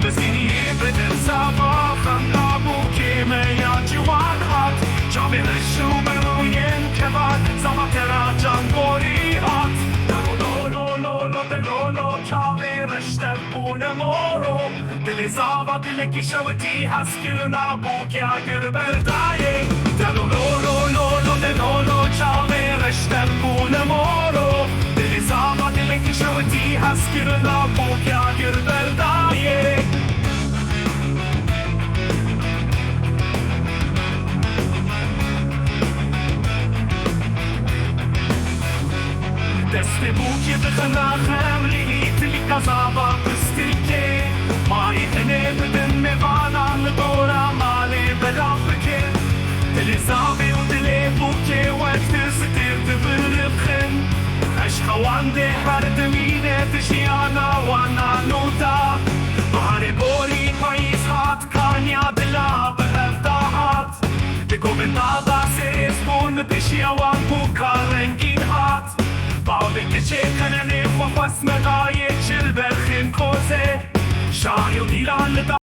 Mizgîniyê bidin Zava, xemla bûkê meya ciwan hat. Çavên birûyên kevan, Zava can gorî hat. Lolo, Çavên bûne moro. Dilê Zava, dilekî, şewitî, Hezkirina, bûkê, agir, berdayê. Lolo, Çavên bûne moro. Dilê Zava, dilekî, şewitî, Hezkirina, bûkê, agir, berdayê. Destê bûkê dixine xemilî, Tilîka Zava Destê. Mizgînê bidin mêvanan li gora malê belav bike. Dilê Zavê û Dilê bûkê wek distêr dibirixin. Eşxewan dê her dimîne di jiyana wan nûda. Warê gorî payîz hat, kaniya dila bi hevda hat. Di govenda da sêz bûn di ciwan Bûka Rengîn hat. Bawlê keçê qenenê xwe xwest medayê çil berxên kozê. Şahî û dîlan li